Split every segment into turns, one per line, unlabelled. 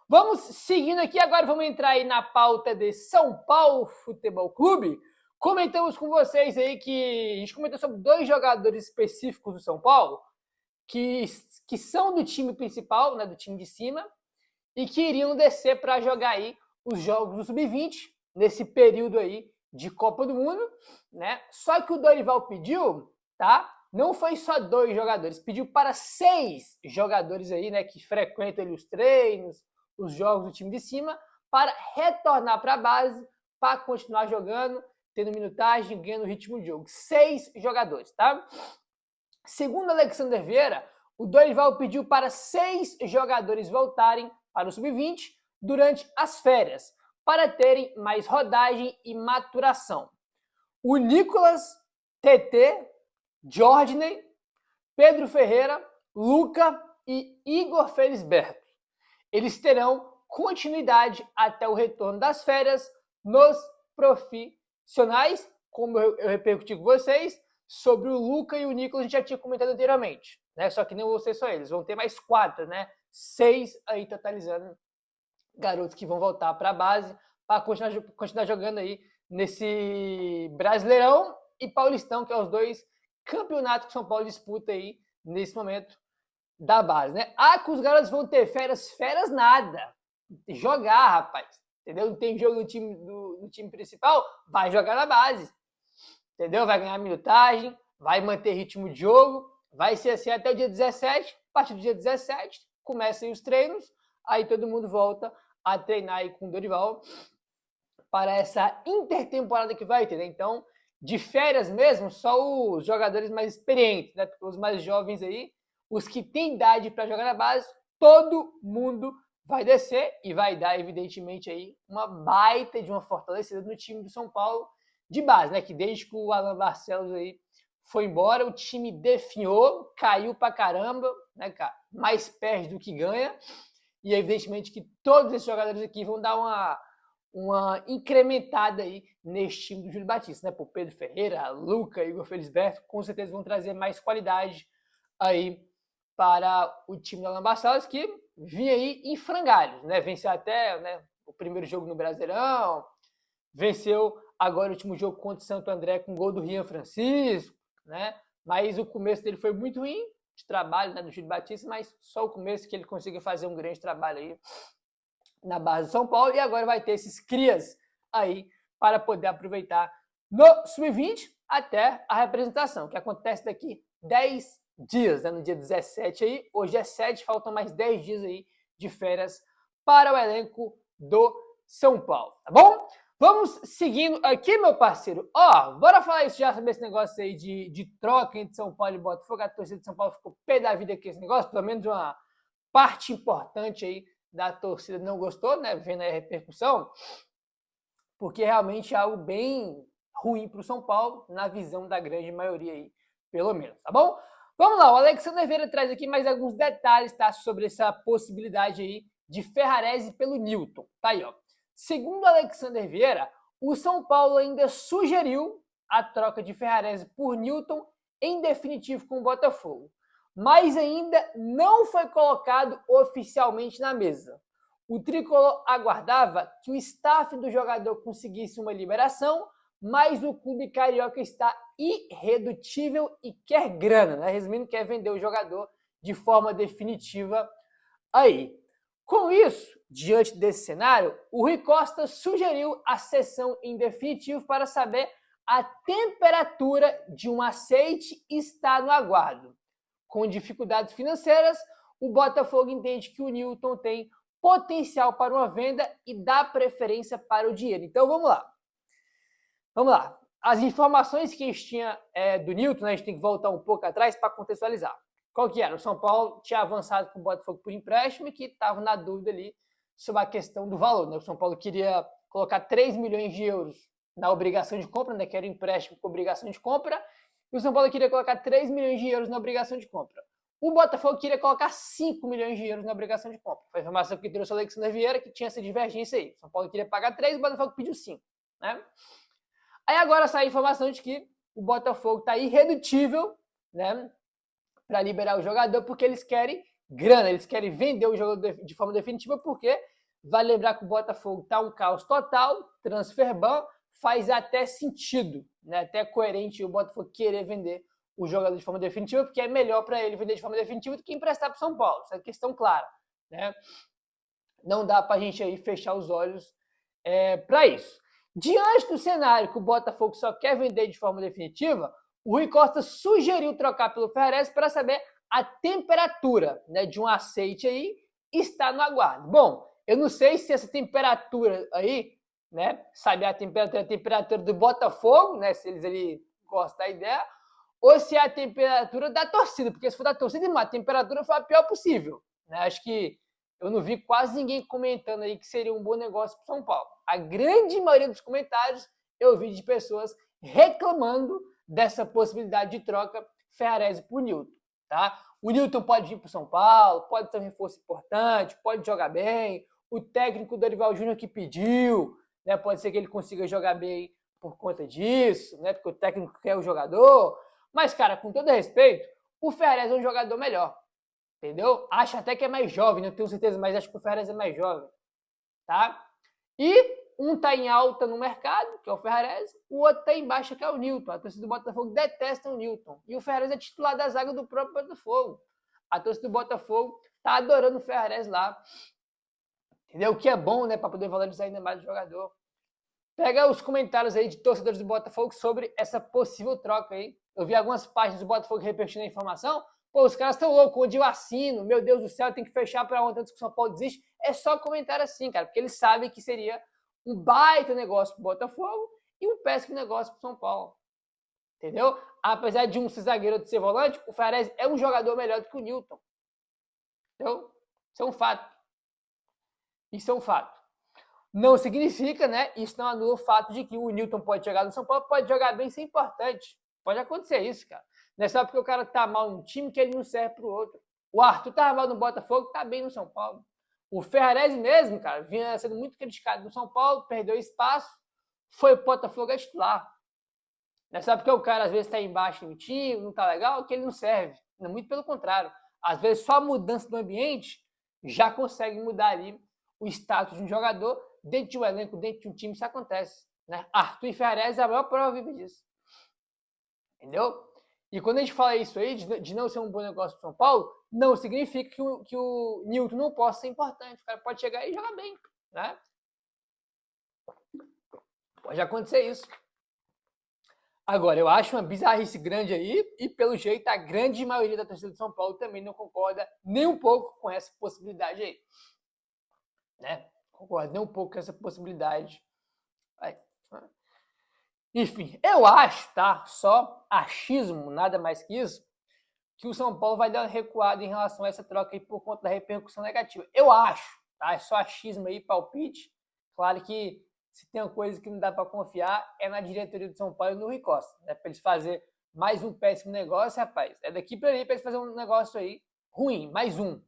Vamos seguindo aqui, agora vamos entrar aí na pauta de São Paulo Futebol Clube. Comentamos com vocês aí que a gente comentou sobre 2 jogadores específicos do São Paulo, que são do time principal, né, do time de cima, e que iriam descer para jogar aí os jogos do Sub-20, nesse período aí de Copa do Mundo, né? Só que o Dorival pediu, tá? Não foi só 2 jogadores, pediu para 6 jogadores aí, né, que frequentam ali os treinos, os jogos do time de cima, para retornar para a base, para continuar jogando, tendo minutagem, ganhando ritmo de jogo. 6 jogadores, tá? Segundo Alexander Vieira, o Dorival pediu para 6 jogadores voltarem para o Sub-20 durante as férias, para terem mais rodagem e maturação. O Nicolas, TT, Jordney, Pedro Ferreira, Luca e Igor Felisberto. Eles terão continuidade até o retorno das férias nos profissionais, como eu repercuti com vocês, sobre o Luca e o Nicolas a gente já tinha comentado anteriormente, né? Só que não vão ser só eles, vão ter mais 4, né? 6 aí totalizando garotos que vão voltar para a base para continuar jogando aí nesse Brasileirão e Paulistão, que é os 2 campeonatos que São Paulo disputa aí nesse momento da base, né? Ah, que os garotos vão ter férias nada. Jogar, rapaz. Entendeu? Não tem jogo no time principal, vai jogar na base. Entendeu? Vai ganhar minutagem, vai manter ritmo de jogo, vai ser assim até o dia 17. A partir do dia 17, começam os treinos, aí todo mundo volta a treinar aí com o Dorival para essa intertemporada que vai ter, né? Então, de férias mesmo, só os jogadores mais experientes, né? Os mais jovens aí, os que têm idade para jogar na base, todo mundo vai descer e vai dar, evidentemente, aí uma baita de uma fortalecida no time do São Paulo de base, né? Que desde que o Alan Barcelos aí foi embora, o time definhou, caiu pra caramba, né, cara? Mais perde do que ganha. E evidentemente que todos esses jogadores aqui vão dar uma incrementada aí neste time do Júlio Batista, né? Por Pedro Ferreira, Luca, Igor Felisberto, com certeza vão trazer mais qualidade aí para o time da Alan Barcelos, que vinha aí em frangalhos, né? Venceu até, né, o primeiro jogo no Brasileirão, venceu agora o último jogo contra o Santo André com gol do Rian Francisco, né? Mas o começo dele foi muito ruim de trabalho, né, do Júlio Batista, mas só o começo que ele conseguiu fazer um grande trabalho aí na base do São Paulo, e agora vai ter esses crias aí para poder aproveitar no Sub-20 até a representação, que acontece daqui 10 dias, né? No dia 17 aí, hoje é 7, faltam mais 10 dias aí de férias para o elenco do São Paulo, tá bom? Vamos seguindo aqui, meu parceiro. Ó, bora falar isso já sobre esse negócio aí de troca entre São Paulo e Botafogo. A torcida de São Paulo ficou pé da vida com esse negócio, pelo menos uma parte importante aí da torcida não gostou, né? Vendo a repercussão, porque realmente é algo bem ruim para o São Paulo, na visão da grande maioria aí, pelo menos, tá bom? Vamos lá, o Alexander Vieira traz aqui mais alguns detalhes, tá? Sobre essa possibilidade aí de Ferrarese pelo Newton. Tá aí, ó. Segundo o Alexander Vieira, o São Paulo ainda sugeriu a troca de Ferrarese por Newton em definitivo com o Botafogo, mas ainda não foi colocado oficialmente na mesa. O tricolor aguardava que o staff do jogador conseguisse uma liberação, mas o clube carioca está irredutível e quer grana, né? Resumindo, quer vender o jogador de forma definitiva aí. Com isso, diante desse cenário, o Rui Costa sugeriu a cessão em definitivo para saber a temperatura de um aceite está no aguardo. Com dificuldades financeiras, o Botafogo entende que o Newton tem potencial para uma venda e dá preferência para o dinheiro. Então vamos lá. Vamos lá. As informações que a gente tinha do Newton, né, a gente tem que voltar um pouco atrás para contextualizar. Qual que era? O São Paulo tinha avançado com o Botafogo por empréstimo e que estava na dúvida ali sobre a questão do valor, né? O São Paulo queria colocar 3 milhões de euros na obrigação de compra, né, que era empréstimo com obrigação de compra, e o São Paulo queria colocar 3 milhões de euros na obrigação de compra. O Botafogo queria colocar 5 milhões de euros na obrigação de compra. Foi a informação que trouxe o Alexander Vieira, que tinha essa divergência aí. O São Paulo queria pagar 3, o Botafogo pediu 5, né? Aí agora sai a informação de que o Botafogo está irredutível, né, para liberar o jogador, porque eles querem grana, eles querem vender o jogador de forma definitiva, porque vale lembrar que o Botafogo está um caos total, transfer ban, faz até sentido, né? Até coerente o Botafogo querer vender o jogador de forma definitiva, porque é melhor para ele vender de forma definitiva do que emprestar para o São Paulo. Essa é a questão clara, né? Não dá para a gente aí fechar os olhos para isso. Diante do cenário que o Botafogo só quer vender de forma definitiva, o Rui Costa sugeriu trocar pelo Ferrez para saber a temperatura, né, de um aceite aí está no aguardo. Bom, eu não sei se essa temperatura aí, né, sabe a temperatura do Botafogo, né, se eles ali gostam da ideia, ou se é a temperatura da torcida, porque se for da torcida, a temperatura foi a pior possível, né? Acho que eu não vi quase ninguém comentando aí que seria um bom negócio para São Paulo. A grande maioria dos comentários eu vi de pessoas reclamando dessa possibilidade de troca Ferrarese por Newton, tá? O Newton pode vir para o São Paulo, pode ser um reforço importante, pode jogar bem. O técnico Dorival Júnior que pediu, né? Pode ser que ele consiga jogar bem por conta disso, né? Porque o técnico quer o jogador. Mas, cara, com todo respeito, o Ferrarese é um jogador melhor. Entendeu? Acho até que é mais jovem, não tenho certeza, mas acho que o Ferrarese é mais jovem. Tá? E um tá em alta no mercado, que é o Ferrarese, o outro tá em baixa, que é o Newton. A torcida do Botafogo detesta o Newton. E o Ferrarese é titular da zaga do próprio Botafogo. A torcida do Botafogo tá adorando o Ferrarese lá. Entendeu? O que é bom, né, para poder valorizar ainda mais o jogador. Pega os comentários aí de torcedores do Botafogo sobre essa possível troca aí. Eu vi algumas páginas do Botafogo repetindo a informação. Pô, os caras estão loucos, onde eu assino? Meu Deus do céu, tem que fechar para ontem antes que o São Paulo desiste. É só comentário assim, cara, porque eles sabem que seria um baita negócio pro Botafogo e um péssimo negócio pro São Paulo. Entendeu? Apesar de um ser zagueiro de ser volante, o Ferrez é um jogador melhor do que o Newton. Entendeu? Isso é um fato. Isso é um fato. Não significa, né? Isso não anula o fato de que o Newton pode jogar no São Paulo, pode jogar bem, isso é importante. Pode acontecer isso, cara. Não é só porque o cara tá mal no time que ele não serve pro outro. O Arthur tá mal no Botafogo, tá bem no São Paulo. O Ferrarese mesmo, cara, vinha sendo muito criticado no São Paulo, perdeu espaço, foi o Botafogo a titular. Não é só porque o cara às vezes tá embaixo no time, não tá legal, que ele não serve. Não, muito pelo contrário. Às vezes só a mudança do ambiente já consegue mudar ali o status de um jogador dentro de um elenco, dentro de um time, isso acontece. Né? Arthur e Ferrarese é a maior prova viva disso. Entendeu? E quando a gente fala isso aí, de não ser um bom negócio para São Paulo, não significa que o Newton não possa ser importante. O cara pode chegar e jogar bem. Né? Pode acontecer isso. Agora, eu acho uma bizarrice grande aí, e pelo jeito a grande maioria da torcida de São Paulo também não concorda nem um pouco com essa possibilidade aí. Né? Concordo nem um pouco com essa possibilidade. Enfim, eu acho, tá? Só achismo, nada mais que isso, que o São Paulo vai dar uma recuada em relação a essa troca aí por conta da repercussão negativa. Eu acho, tá? É só achismo aí, palpite. Claro que se tem uma coisa que não dá para confiar é na diretoria do São Paulo e no Rui Costa, né? Para eles fazerem mais um péssimo negócio, rapaz. É daqui para ali para eles fazerem um negócio aí ruim, mais um,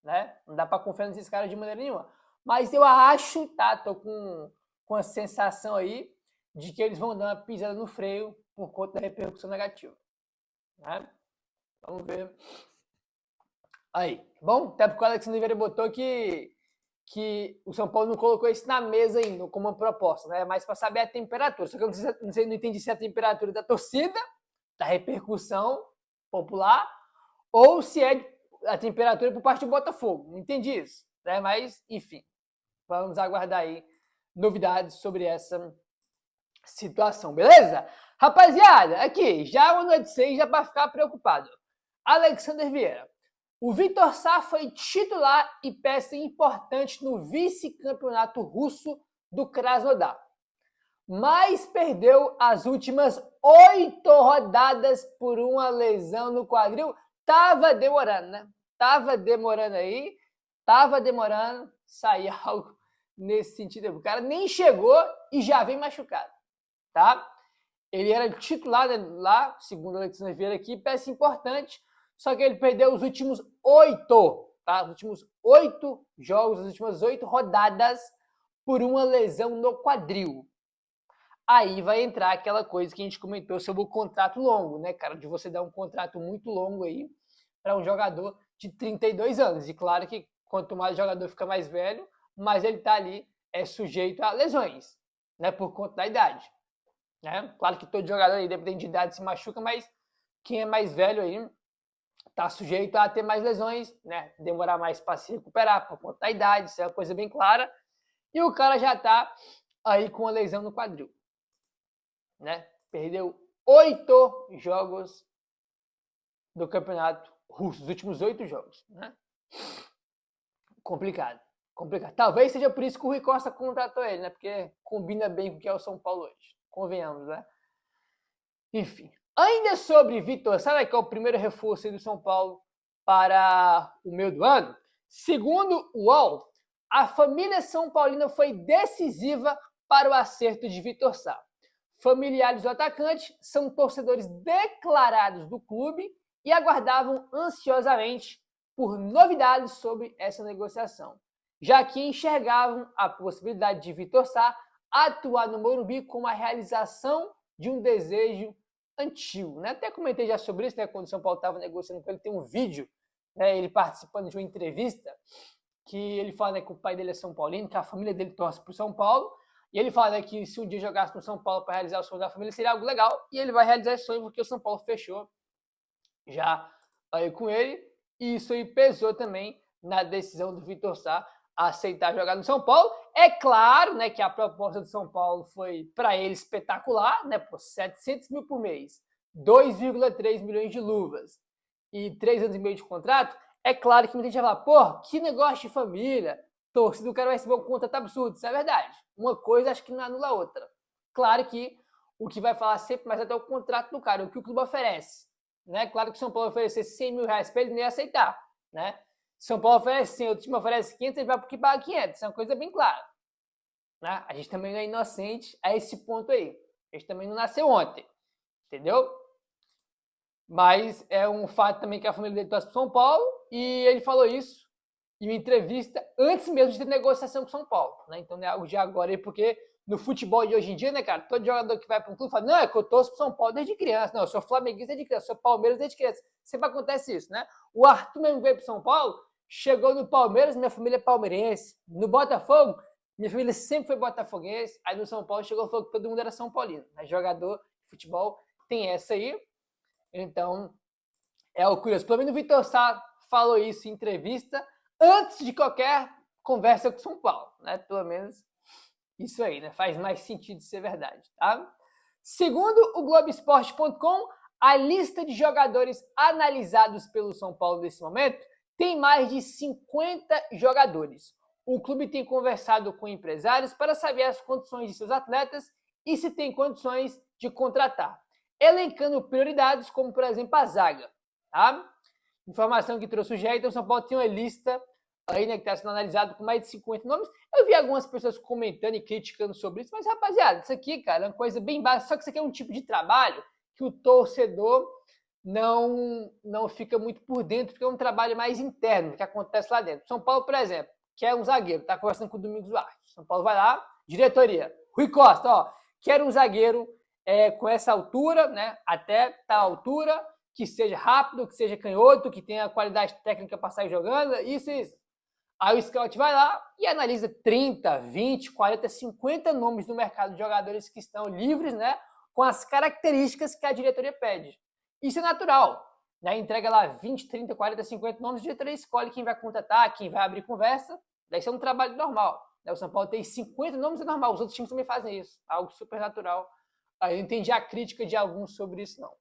né? Não dá para confiar nesses caras de maneira nenhuma. Mas eu acho, tá? Tô com a sensação aí de que eles vão dar uma pisada no freio por conta da repercussão negativa. Né? Vamos ver. Aí, bom? Até porque o Alexandre Oliveira botou que o São Paulo não colocou isso na mesa ainda, como uma proposta, né? Mas para saber a temperatura. Só que eu não entendi se é a temperatura da torcida, da repercussão popular, ou se é a temperatura por parte do Botafogo. Não entendi isso. Né? Mas, enfim, vamos aguardar aí novidades sobre essa situação, beleza? Rapaziada, aqui, já uma noite 6, já para ficar preocupado. Alexander Vieira. O Vitor Sá foi titular e peça importante no vice-campeonato russo do Krasnodar. Mas perdeu as últimas 8 rodadas por uma lesão no quadril. Tava demorando, né? Tava demorando aí. Tava demorando. Sair algo nesse sentido. O cara nem chegou e já vem machucado. Tá? Ele era titular lá, segundo o Alexandre Vieira aqui, peça importante, só que ele perdeu os últimos 8, tá? Os últimos 8 jogos, as últimas 8 rodadas por uma lesão no quadril. Aí vai entrar aquela coisa que a gente comentou sobre o contrato longo, né, cara? De você dar um contrato muito longo aí para um jogador de 32 anos. E claro que quanto mais o jogador fica mais velho, mais ele está ali sujeito a lesões, né, por conta da idade. Né? Claro que todo jogador, independente de idade, se machuca, mas quem é mais velho aí está sujeito a ter mais lesões, né? Demorar mais para se recuperar por conta da idade, isso é uma coisa bem clara. E o cara já está aí com uma lesão no quadril, né? Perdeu 8 jogos do campeonato russo, os últimos 8 jogos, né? Complicado. Talvez seja por isso que o Rui Costa contratou ele, né? Porque combina bem com o que é o São Paulo hoje. Convenhamos, né? Enfim. Ainda sobre Vitor Sá, que é o primeiro reforço do São Paulo para o meio do ano. Segundo o UOL, a família São Paulina foi decisiva para o acerto de Vitor Sá. Familiares do atacante são torcedores declarados do clube e aguardavam ansiosamente por novidades sobre essa negociação, já que enxergavam a possibilidade de Vitor Sá atuar no Morumbi como a realização de um desejo antigo. Né? Até comentei já sobre isso, né? Quando o São Paulo estava negociando com ele, tem um vídeo, né? Ele participando de uma entrevista, que ele fala, né, que o pai dele é São Paulino, que a família dele torce para o São Paulo, e ele fala, né, que se um dia jogasse no São Paulo para realizar o sonho da família, seria algo legal, e ele vai realizar esse sonho porque o São Paulo fechou já aí com ele, e isso aí pesou também na decisão do Vitor Sá aceitar jogar no São Paulo. É claro, né, que a proposta do São Paulo foi para ele espetacular, né, por 700 mil por mês, 2,3 milhões de luvas e 3 anos e meio de contrato. É claro que muita gente vai falar, porra, que negócio de família, torcida do cara vai receber um contrato absurdo. Isso é verdade. Uma coisa acho que não anula a outra. Claro que o que vai falar sempre mais até o contrato do cara, o que o clube oferece. Né? Claro que o São Paulo oferecer 100 mil reais para ele, não ia aceitar. Né? São Paulo oferece 100, o time oferece 500, ele vai porque paga 500. Isso é uma coisa bem clara. Né? A gente também não é inocente a esse ponto aí. A gente também não nasceu ontem. Entendeu? Mas é um fato também que a família dele torce para São Paulo e ele falou isso em uma entrevista antes mesmo de ter negociação com São Paulo. Né? Então não é algo de agora aí, porque no futebol de hoje em dia, né, cara, todo jogador que vai para um clube fala, não, é que eu torço para São Paulo desde criança, não, eu sou flamenguista desde criança, sou Palmeiras desde criança. Sempre acontece isso, né? O Arthur mesmo veio para São Paulo, chegou no Palmeiras, minha família é palmeirense. No Botafogo, minha família sempre foi botafoguense. Aí no São Paulo chegou e falou que todo mundo era São Paulino. Né? Jogador de futebol tem essa aí. Então, é o curioso. Pelo menos o Vitor Sá falou isso em entrevista antes de qualquer conversa com o São Paulo, né? Pelo menos isso aí, né? Faz mais sentido ser verdade, tá? Segundo o Globoesporte.com, a lista de jogadores analisados pelo São Paulo nesse momento tem mais de 50 jogadores. O clube tem conversado com empresários para saber as condições de seus atletas e se tem condições de contratar, elencando prioridades como, por exemplo, a zaga. Tá? Informação que trouxe o GE, então o São Paulo tem uma lista aí, né, que está sendo analisado com mais de 50 nomes. Eu vi algumas pessoas comentando e criticando sobre isso, mas, rapaziada, isso aqui, cara, é uma coisa bem básica, só que isso aqui é um tipo de trabalho que o torcedor não fica muito por dentro, porque é um trabalho mais interno, que acontece lá dentro. São Paulo, por exemplo, quer um zagueiro, está conversando com o Domingos Duarte. São Paulo vai lá, diretoria, Rui Costa, ó, quer um zagueiro com essa altura, né, até tal altura, que seja rápido, que seja canhoto, que tenha qualidade técnica para sair jogando, isso. Aí o scout vai lá e analisa 30, 20, 40, 50 nomes no mercado de jogadores que estão livres, né, com as características que a diretoria pede. Isso é natural. Né? Entrega lá 20, 30, 40, 50 nomes, a diretoria escolhe quem vai contratar, quem vai abrir conversa. Daí isso é um trabalho normal. Né? O São Paulo tem 50 nomes, é normal. Os outros times também fazem isso. Algo super natural. Aí eu entendi a crítica de alguns sobre isso, não.